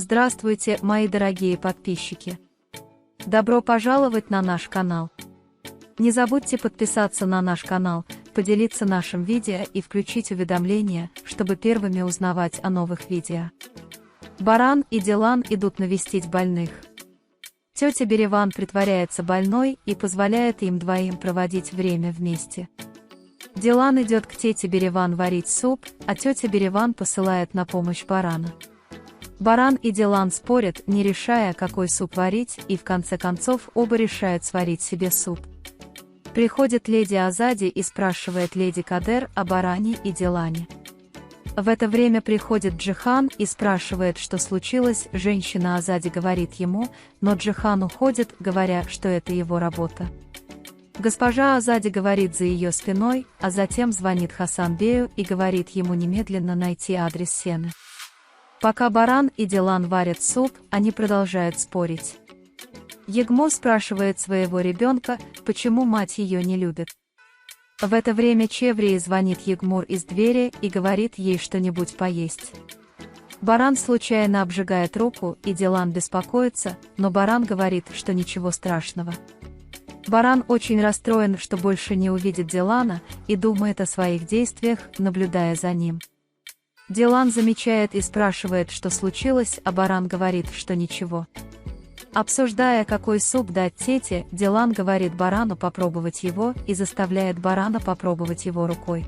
Здравствуйте, мои дорогие подписчики! Добро пожаловать на наш канал! Не забудьте подписаться на наш канал, поделиться нашим видео и включить уведомления, чтобы первыми узнавать о новых видео. Баран и Дилан идут навестить больных. Тетя Береван притворяется больной и позволяет им двоим проводить время вместе. Дилан идет к тете Береван варить суп, а тетя Береван посылает на помощь барана. Баран и Дилан спорят, не решая, какой суп варить, и в конце концов оба решают сварить себе суп. Приходит леди Азади и спрашивает леди Кадер о баране и Дилане. В это время приходит Джихан и спрашивает, что случилось. Женщина Азади говорит ему, но Джихан уходит, говоря, что это его работа. Госпожа Азади говорит за ее спиной, а затем звонит Хасан-бею и говорит ему немедленно найти адрес Сены. Пока баран и Дилан варят суп, они продолжают спорить. Егмур спрашивает своего ребенка, почему мать ее не любит. В это время Чеврии звонит Егмур из двери и говорит ей что-нибудь поесть. Баран случайно обжигает руку, и Дилан беспокоится, но баран говорит, что ничего страшного. Баран очень расстроен, что больше не увидит Дилана, и думает о своих действиях, наблюдая за ним. Дилан замечает и спрашивает, что случилось, а баран говорит, что ничего. Обсуждая, какой суп дать тете, Дилан говорит барану попробовать его и заставляет барана попробовать его рукой.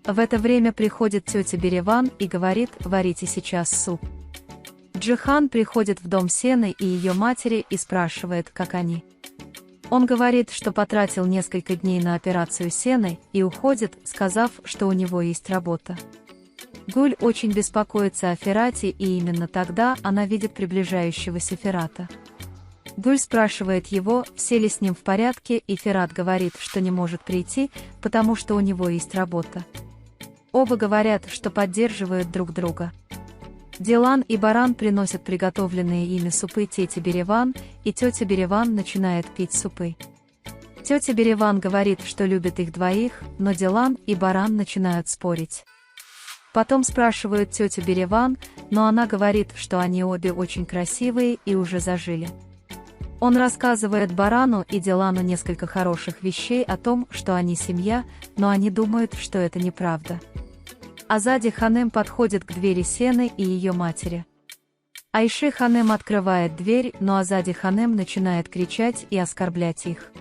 В это время приходит тетя Береван и говорит: «Варите сейчас суп». Джихан приходит в дом Сены и ее матери и спрашивает, как они. Он говорит, что потратил несколько дней на операцию Сены и уходит, сказав, что у него есть работа. Гуль очень беспокоится о Ферате, и именно тогда она видит приближающегося Ферата. Гуль спрашивает его, все ли с ним в порядке, и Ферат говорит, что не может прийти, потому что у него есть работа. Оба говорят, что поддерживают друг друга. Дилан и баран приносят приготовленные ими супы тете Береван, и тетя Береван начинает пить супы. Тетя Береван говорит, что любит их двоих, но Дилан и баран начинают спорить. Потом спрашивают тетю Береван, но она говорит, что они обе очень красивые и уже зажили. Он рассказывает барану и Дилану несколько хороших вещей о том, что они семья, но они думают, что это неправда. Азади Ханем подходит к двери Сены и ее матери. Айши Ханем открывает дверь, но Азади Ханем начинает кричать и оскорблять их.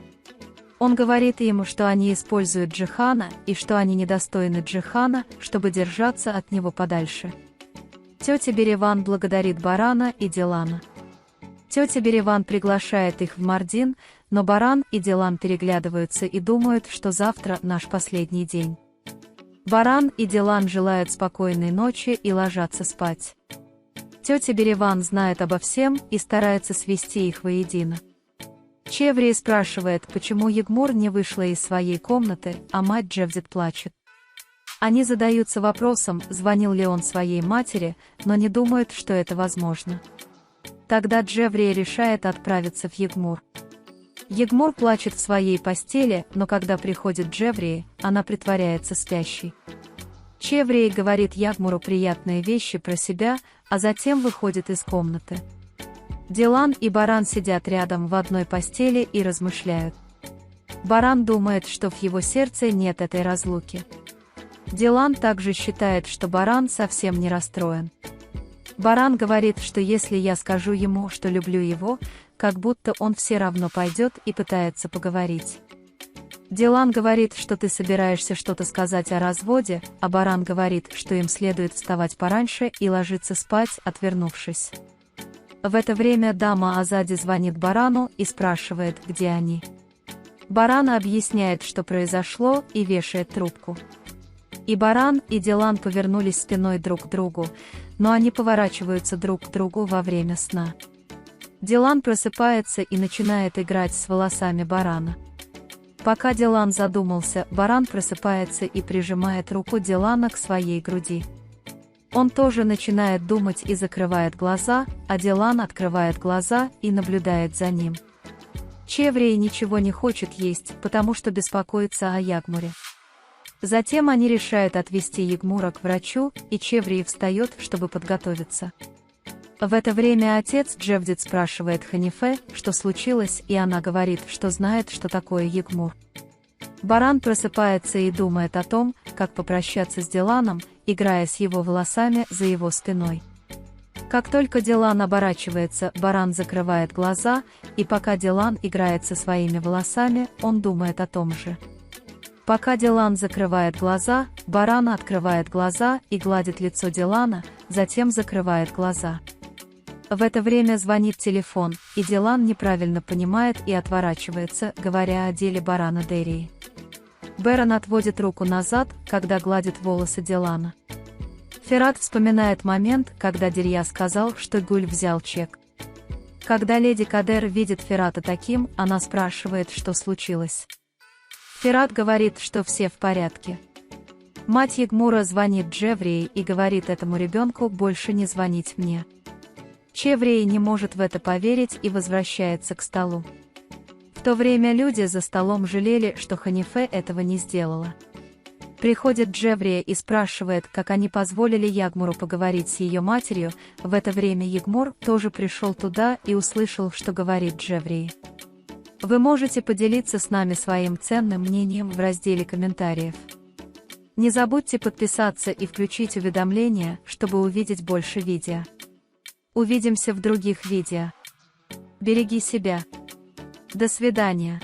Он говорит ему, что они используют Джихана и что они недостойны Джихана, чтобы держаться от него подальше. Тетя Береван благодарит барана и Дилана. Тетя Береван приглашает их в Мардин, но баран и Дилан переглядываются и думают, что завтра наш последний день. Баран и Дилан желают спокойной ночи и ложатся спать. Тетя Береван знает обо всем и старается свести их воедино. Чеврии спрашивает, почему Егмур не вышла из своей комнаты, а мать Джевдет плачет. Они задаются вопросом, звонил ли он своей матери, но не думают, что это возможно. Тогда Джеврия решает отправиться в Егмур. Егмур плачет в своей постели, но когда приходит Джеврии, она притворяется спящей. Чеврии говорит Ягмуру приятные вещи про себя, а затем выходит из комнаты. Дилан и баран сидят рядом в одной постели и размышляют. Баран думает, что в его сердце нет этой разлуки. Дилан также считает, что баран совсем не расстроен. Баран говорит, что если я скажу ему, что люблю его, как будто он все равно пойдет и пытается поговорить. Дилан говорит, что ты собираешься что-то сказать о разводе, а баран говорит, что им следует вставать пораньше и ложиться спать, отвернувшись. В это время дама Азади звонит барану и спрашивает, где они. Баран объясняет, что произошло, и вешает трубку. И баран, и Дилан повернулись спиной друг к другу, но они поворачиваются друг к другу во время сна. Дилан просыпается и начинает играть с волосами барана. Пока Дилан задумался, баран просыпается и прижимает руку Дилана к своей груди. Он тоже начинает думать и закрывает глаза, а Дилан открывает глаза и наблюдает за ним. Чеврия ничего не хочет есть, потому что беспокоится о Ягмуре. Затем они решают отвезти Егмура к врачу, и Чеврии встает, чтобы подготовиться. В это время отец Джевдет спрашивает Ханифе, что случилось, и она говорит, что знает, что такое Ягмур. Баран просыпается и думает о том, как попрощаться с Диланом, играя с его волосами за его спиной. Как только Дилан оборачивается, Баран закрывает глаза, и пока Дилан играет со своими волосами, он думает о том же. Пока Дилан закрывает глаза, Баран открывает глаза и гладит лицо Дилана, затем закрывает глаза. В это время звонит телефон, и Дилан неправильно понимает и отворачивается, говоря о деле Барана Дерии. Баран отводит руку назад, когда гладит волосы Дилана. Ферат вспоминает момент, когда Дерья сказал, что Гуль взял чек. Когда леди Кадер видит Ферата таким, она спрашивает, что случилось. Ферат говорит, что все в порядке. Мать Ягмура звонит Джеврии и говорит этому ребенку больше не звонить мне. Джеврия не может в это поверить и возвращается к столу. В то время люди за столом жалели, что Ханифе этого не сделала. Приходит Джеврия и спрашивает, как они позволили Ягмуру поговорить с ее матерью. В это время Ягмур тоже пришел туда и услышал, что говорит Джеврии. Вы можете поделиться с нами своим ценным мнением в разделе комментариев. Не забудьте подписаться и включить уведомления, чтобы увидеть больше видео. Увидимся в других видео. Береги себя. До свидания.